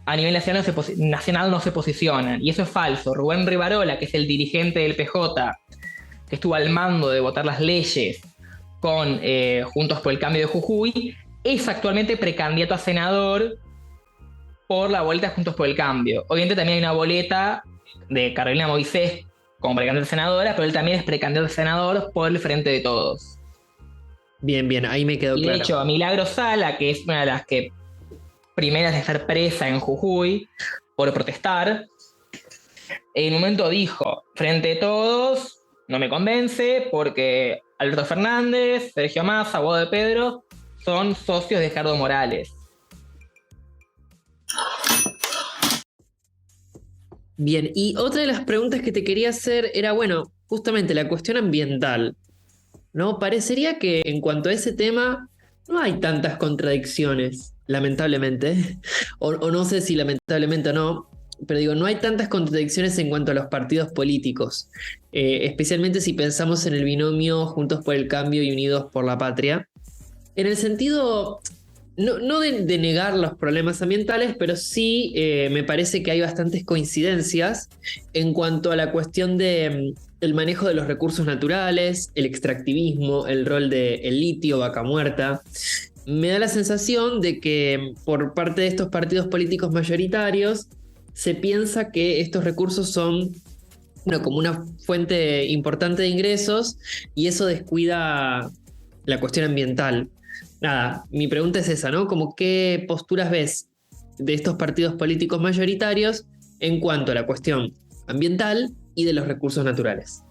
a nivel nacional no se posicionan. Y eso es falso. Rubén Rivarola, que es el dirigente del PJ, que estuvo al mando de votar las leyes con Juntos por el Cambio de Jujuy, es actualmente precandidato a senador por la boleta de Juntos por el Cambio. Obviamente también hay una boleta de Carolina Moisés como precandidata a senadora, pero él también es precandidato a senador por el Frente de Todos. Bien, ahí me quedó claro. De hecho, a Milagro Sala, que es una de las que primeras de ser presa en Jujuy por protestar, en un momento dijo, Frente de Todos no me convence porque Alberto Fernández, Sergio Massa, Guado de Pedro son socios de Gerardo Morales. Bien, y otra de las preguntas que te quería hacer era, bueno, justamente la cuestión ambiental, ¿no? Parecería que en cuanto a ese tema no hay tantas contradicciones, lamentablemente, o no sé si lamentablemente o no, pero digo, no hay tantas contradicciones en cuanto a los partidos políticos, especialmente si pensamos en el binomio Juntos por el Cambio y Unidos por la Patria, en el sentido no de negar los problemas ambientales, pero sí me parece que hay bastantes coincidencias en cuanto a la cuestión de el manejo de los recursos naturales, el extractivismo, el rol del litio, vaca muerta. Me da la sensación de que por parte de estos partidos políticos mayoritarios se piensa que estos recursos son como una fuente importante de ingresos y eso descuida la cuestión ambiental. Nada, mi pregunta es esa, ¿no? Como qué posturas ves de estos partidos políticos mayoritarios en cuanto a la cuestión ambiental y de los recursos naturales.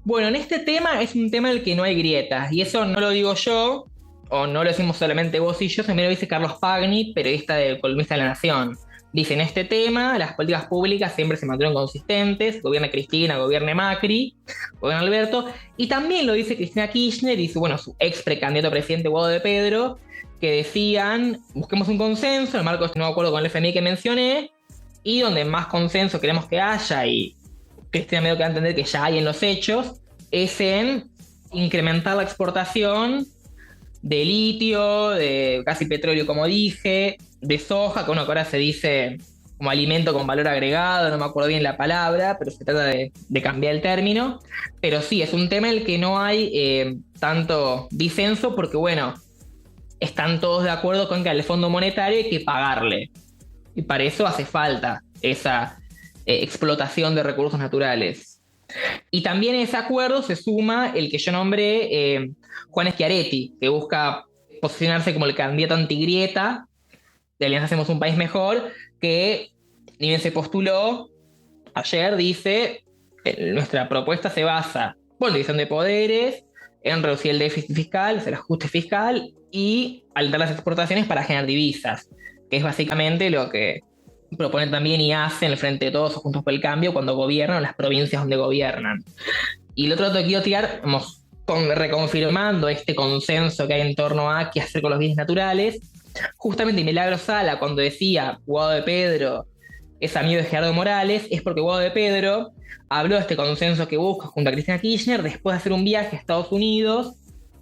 Bueno, en este tema es un tema en el que no hay grietas, y eso no lo digo yo, o no lo decimos solamente vos y yo, también lo dice Carlos Pagni, periodista columnista de La Nación. Dice, en este tema, las políticas públicas siempre se mantuvieron consistentes, gobierne Cristina, gobierne Macri, gobierne Alberto, y también lo dice Cristina Kirchner y su ex precandidato a presidente Guado de Pedro, que decían, busquemos un consenso, en el marco de este nuevo acuerdo con el FMI que mencioné, y donde más consenso queremos que haya, y Cristina medio que va a entender que ya hay en los hechos, es en incrementar la exportación de litio, de gas y petróleo, como dije, de soja, que ahora se dice como alimento con valor agregado, no me acuerdo bien la palabra, pero se trata de cambiar el término. Pero sí, es un tema en el que no hay tanto disenso, porque están todos de acuerdo con que al Fondo Monetario hay que pagarle. Y para eso hace falta esa explotación de recursos naturales. Y también en ese acuerdo se suma el que yo nombré Juan Schiaretti, que busca posicionarse como el candidato antigrieta de Alianza Hacemos un País Mejor, que ni bien se postuló, ayer dice, nuestra propuesta se basa en división de poderes, en reducir el déficit fiscal, el ajuste fiscal y alentar las exportaciones para generar divisas, que es básicamente lo que proponen también y hacen el Frente de Todos o Juntos por el Cambio cuando gobiernan las provincias donde gobiernan. Y el otro dato que quiero tirar, reconfirmando este consenso que hay en torno a qué hacer con los bienes naturales, justamente Milagro Sala, cuando decía Guado de Pedro es amigo de Gerardo Morales, es porque Guado de Pedro habló de este consenso que busca junto a Cristina Kirchner después de hacer un viaje a Estados Unidos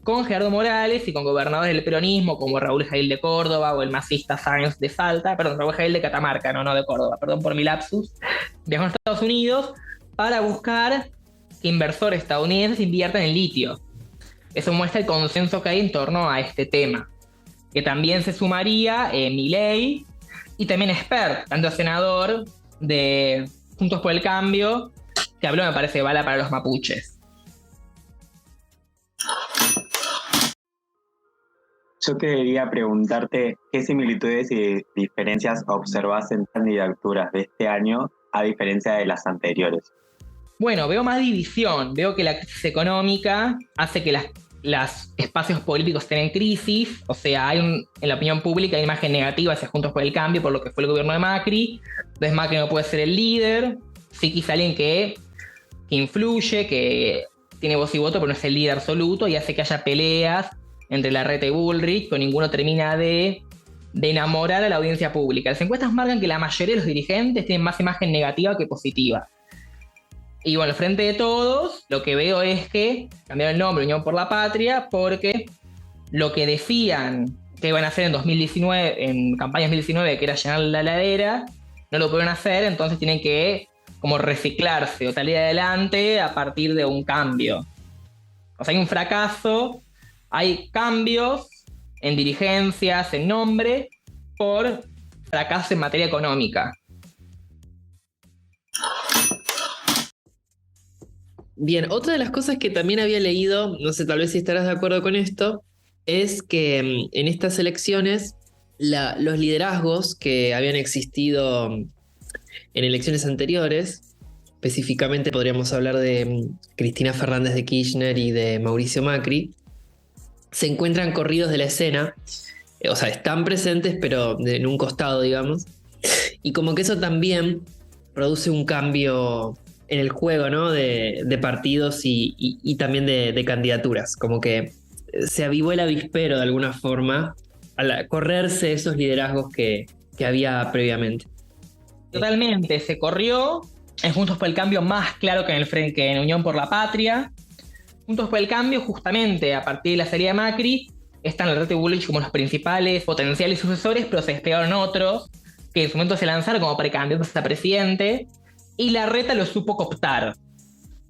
con Gerardo Morales y con gobernadores del peronismo como Raúl Jail de Córdoba o el masista Sáenz de Salta, Raúl Jail de Catamarca, no de Córdoba, perdón por mi lapsus. Viajó a Estados Unidos para buscar que inversores estadounidenses inviertan en litio. Eso muestra el consenso que hay en torno a este tema. Que también se sumaría Milei y también Espert, tanto senador de Juntos por el Cambio, que habló, me parece, bala para los mapuches. Yo quería preguntarte qué similitudes y diferencias observás en candidaturas de este año a diferencia de las anteriores. Bueno, veo más división. Veo que la crisis económica hace que los espacios políticos estén en crisis. O sea, en la opinión pública hay una imagen negativa hacia Juntos por el Cambio por lo que fue el gobierno de Macri. Entonces Macri no puede ser el líder. Sí, quizá alguien que influye, que tiene voz y voto, pero no es el líder absoluto y hace que haya peleas entre Larreta y Bullrich, pero ninguno termina de enamorar a la audiencia pública. Las encuestas marcan que la mayoría de los dirigentes tienen más imagen negativa que positiva. Y bueno, al Frente de Todos, lo que veo es que cambiaron el nombre Unión por la Patria porque lo que decían que iban a hacer en 2019, en campaña 2019, que era llenar la heladera, no lo pudieron hacer, entonces tienen que como reciclarse o salir adelante a partir de un cambio. O sea, hay un fracaso, hay cambios en dirigencias, en nombre, por fracaso en materia económica. Bien, otra de las cosas que también había leído, no sé, tal vez si estarás de acuerdo con esto, es que en estas elecciones los liderazgos que habían existido en elecciones anteriores, específicamente podríamos hablar de Cristina Fernández de Kirchner y de Mauricio Macri, se encuentran corridos de la escena, o sea, están presentes pero en un costado, digamos, y como que eso también produce un cambio en el juego, ¿no? de partidos y también de candidaturas, como que se avivó el avispero de alguna forma al correrse esos liderazgos que había previamente. Totalmente, se corrió en Juntos por el Cambio más claro que en Unión por la Patria. Juntos por el Cambio, justamente a partir de la salida de Macri, están Larreta y Bullrich como los principales potenciales sucesores, pero se despegaron otros que en su momento se lanzaron como precandidatos a presidente, y Larreta lo supo cooptar.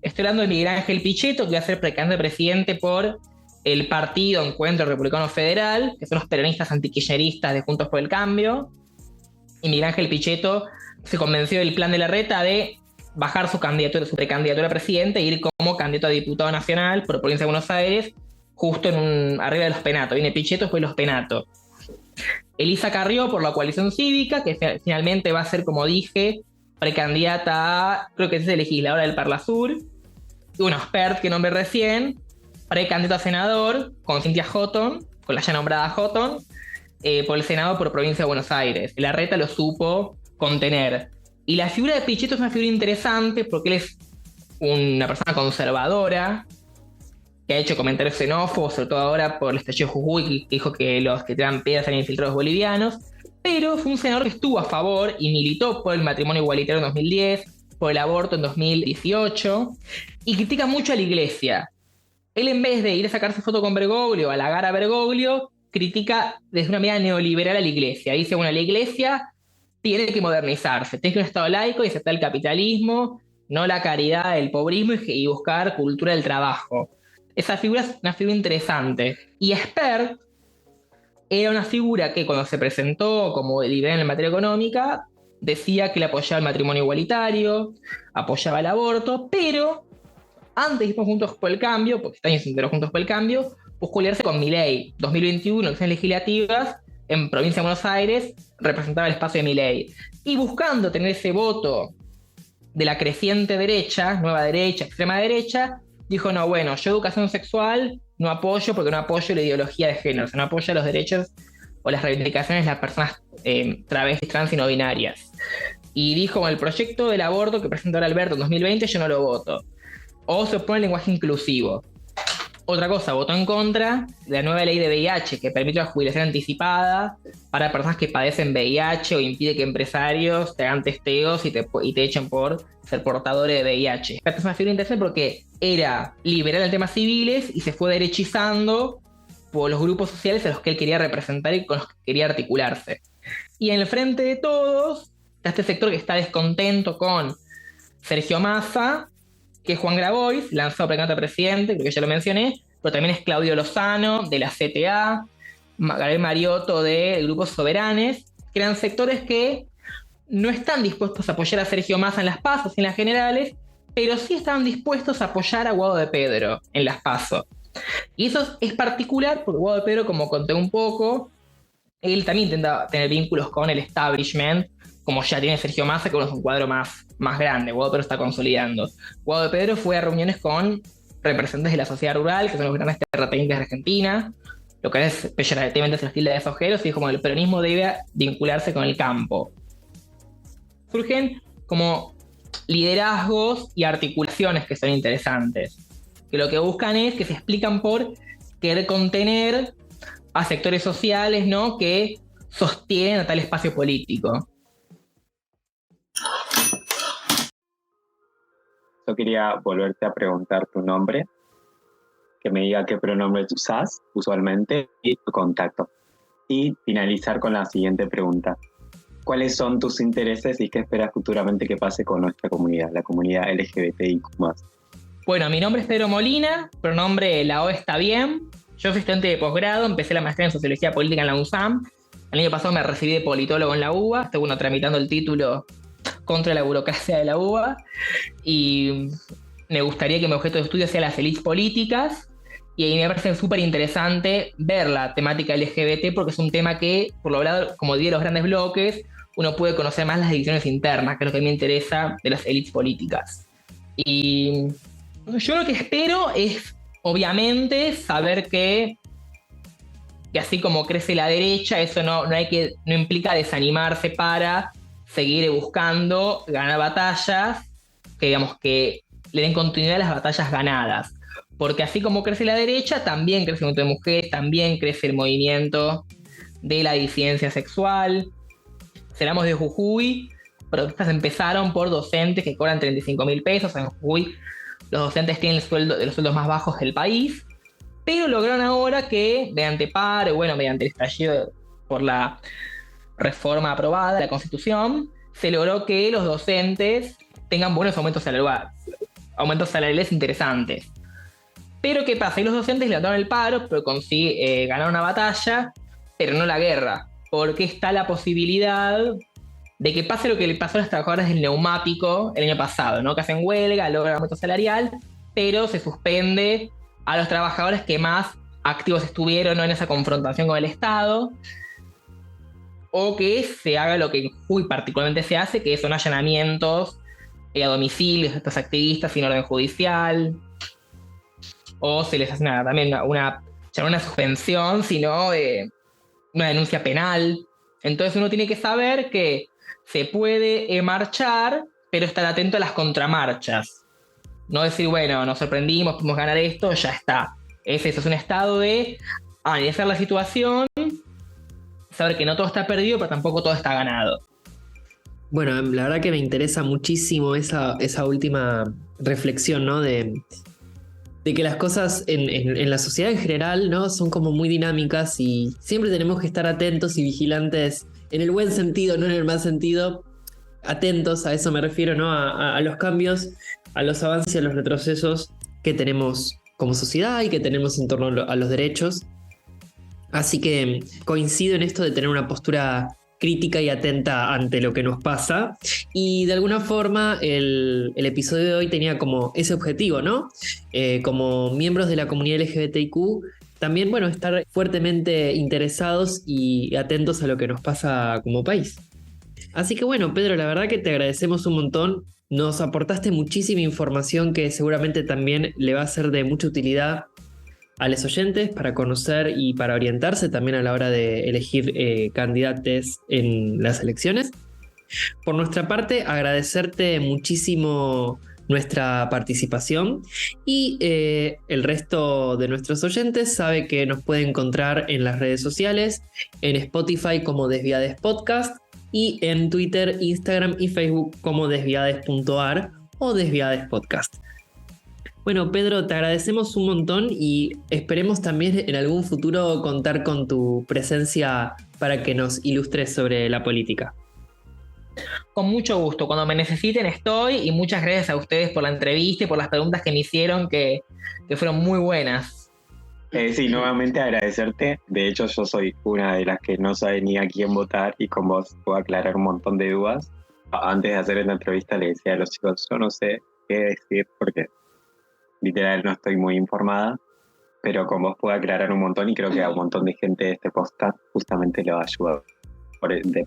Estoy hablando de Miguel Ángel Pichetto, que va a ser precandidato a presidente por el partido Encuentro Republicano Federal, que son los peronistas antikirchneristas de Juntos por el Cambio. Y Miguel Ángel Pichetto se convenció del plan de Larreta de bajar su precandidatura a presidente e ir como candidato a diputado nacional por provincia de Buenos Aires, justo arriba de los Penato. Viene Pichetto, después los Penato. Elisa Carrió por la coalición cívica, que finalmente va a ser, como dije, precandidata a, creo que es legisladora del Parla Sur. Y bueno, Spert, que nombré recién, precandidato a senador con Cynthia Houghton, con la ya nombrada Houghton, por el Senado por provincia de Buenos Aires. Larreta lo supo contener. Y la figura de Pichetto es una figura interesante porque él es una persona conservadora, que ha hecho comentarios xenófobos, sobre todo ahora por el estallido de Jujuy, que dijo que los que tiran piedras eran infiltrados bolivianos, pero fue un senador que estuvo a favor y militó por el matrimonio igualitario en 2010, por el aborto en 2018, y critica mucho a la iglesia. Él, en vez de ir a sacarse foto con Bergoglio, halagar a Bergoglio, critica desde una manera neoliberal a la iglesia. Dice, bueno, la iglesia tiene que modernizarse, tiene que ser un Estado laico y aceptar el capitalismo, no la caridad, el pobrismo y buscar cultura del trabajo. Esa figura es una figura interesante. Y Spert era una figura que cuando se presentó como liberal en materia económica, decía que le apoyaba el matrimonio igualitario, apoyaba el aborto, pero antes de ir Juntos por el Cambio, porque este año se integró Juntos por el Cambio, buscó aliarse con Milei. 2021, elecciones legislativas, en provincia de Buenos Aires, representaba el espacio de Milei. Y buscando tener ese voto de la creciente derecha, nueva derecha, extrema derecha, dijo, no, bueno, yo educación sexual no apoyo porque no apoyo la ideología de género, o sea, no apoyo los derechos o las reivindicaciones de las personas travestis, trans y no binarias. Y dijo, con el proyecto del aborto que presentó ahora Alberto en 2020, yo no lo voto. O se opone al lenguaje inclusivo. Otra cosa, votó en contra de la nueva ley de VIH que permite la jubilación anticipada para personas que padecen VIH o impide que empresarios te hagan testeos y te echen por ser portadores de VIH. Esta es una figura interesante porque era liberal en temas civiles y se fue derechizando por los grupos sociales a los que él quería representar y con los que quería articularse. Y en el frente de todos está este sector que está descontento con Sergio Massa, que es Juan Grabois, lanzado precandidato a presidente, creo que ya lo mencioné, pero también es Claudio Lozano, de la CTA, Gabriel Mariotto, de Grupos Soberanes, que eran sectores que no están dispuestos a apoyar a Sergio Massa en las PASO y en las generales, pero sí estaban dispuestos a apoyar a Guado de Pedro en las PASO. Y eso es particular porque Guado de Pedro, como conté un poco, él también intenta tener vínculos con el establishment, como ya tiene Sergio Massa, que es un cuadro más grande. Guado de Pedro está consolidando. Guado de Pedro fue a reuniones con representantes de la sociedad rural, que son los grandes terratenientes de Argentina, lo que es peyorativamente se los tilda de sojeros, y dijo como el peronismo debe vincularse con el campo. Surgen como liderazgos y articulaciones que son interesantes, que lo que buscan es que se explican por querer contener a sectores sociales, ¿no?, que sostienen a tal espacio político. Yo quería volverte a preguntar tu nombre, que me diga qué pronombre usás usualmente y tu contacto. Y finalizar con la siguiente pregunta. ¿Cuáles son tus intereses y qué esperas futuramente que pase con nuestra comunidad, la comunidad LGBTIQ+? Bueno, mi nombre es Pedro Molina, pronombre la O está bien. Yo soy estudiante de posgrado, empecé la maestría en Sociología Política en la UNSAM. El año pasado me recibí de politólogo en la UBA, estoy tramitando el título contra la burocracia de la UBA, y me gustaría que mi objeto de estudio sea las élites políticas, y ahí me parece súper interesante ver la temática LGBT porque es un tema que, por lo lado, como diría los grandes bloques, uno puede conocer más las divisiones internas, que es lo que me interesa de las élites políticas. Y yo lo que espero es, obviamente, saber que así como crece la derecha, eso no implica desanimarse para seguir buscando ganar batallas, que le den continuidad a las batallas ganadas. Porque así como crece la derecha, también crece el movimiento de mujeres, también crece el movimiento de la disidencia sexual. Si hablamos de Jujuy, protestas empezaron por docentes que cobran 35.000 pesos. En Jujuy los docentes tienen el sueldo de los sueldos más bajos del país, pero lograron ahora que mediante paro, mediante el estallido por la reforma aprobada de la Constitución, se logró que los docentes tengan buenos aumentos salariales interesantes. Pero ¿qué pasa? Y los docentes levantaron el paro, pero ganaron una batalla, pero no la guerra, porque está la posibilidad de que pase lo que le pasó a los trabajadores del neumático el año pasado, ¿no? Que hacen huelga, logran aumento salarial, pero se suspende a los trabajadores que más activos estuvieron, ¿no?, en esa confrontación con el Estado, o que se haga lo que en Jujuy particularmente se hace, que son allanamientos a domicilios de estos activistas sin orden judicial, o se les hace también una suspensión, sino una denuncia penal. Entonces uno tiene que saber que se puede marchar, pero estar atento a las contramarchas. No decir, nos sorprendimos, pudimos ganar esto, ya está. Eso es un estado de analizar la situación, saber que no todo está perdido, pero tampoco todo está ganado. Bueno, la verdad que me interesa muchísimo esa última reflexión, ¿no? De que las cosas en la sociedad en general, ¿no?, son como muy dinámicas y siempre tenemos que estar atentos y vigilantes en el buen sentido, no en el mal sentido. Atentos, a eso me refiero, ¿no? A los cambios, a los avances y a los retrocesos que tenemos como sociedad y que tenemos en torno a los derechos. Así que coincido en esto de tener una postura crítica y atenta ante lo que nos pasa. Y de alguna forma el episodio de hoy tenía como ese objetivo, ¿no? Como miembros de la comunidad LGBTIQ, también, estar fuertemente interesados y atentos a lo que nos pasa como país. Así que Pedro, la verdad que te agradecemos un montón. Nos aportaste muchísima información que seguramente también le va a ser de mucha utilidad a los oyentes para conocer y para orientarse también a la hora de elegir candidatos en las elecciones. Por nuestra parte, agradecerte muchísimo nuestra participación y el resto de nuestros oyentes sabe que nos puede encontrar en las redes sociales, en Spotify como Desviades Podcast y en Twitter, Instagram y Facebook como desviades.ar o Desviades Podcast. Bueno, Pedro, te agradecemos un montón y esperemos también en algún futuro contar con tu presencia para que nos ilustres sobre la política. Con mucho gusto, cuando me necesiten estoy, y muchas gracias a ustedes por la entrevista y por las preguntas que me hicieron que fueron muy buenas. Sí, nuevamente agradecerte. De hecho, yo soy una de las que no sabe ni a quién votar y con vos puedo aclarar un montón de dudas. Antes de hacer esta entrevista le decía a los chicos, yo no sé qué decir porque literal no estoy muy informada, pero con vos puedo aclarar un montón y creo que a un montón de gente de este podcast justamente lo ayuda.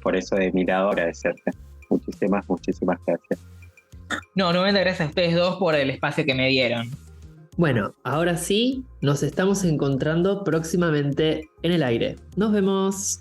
Por eso de mi lado agradecerte. Muchísimas gracias. Nuevamente gracias a ustedes dos por el espacio que me dieron. Bueno, ahora sí, nos estamos encontrando próximamente en el aire. Nos vemos.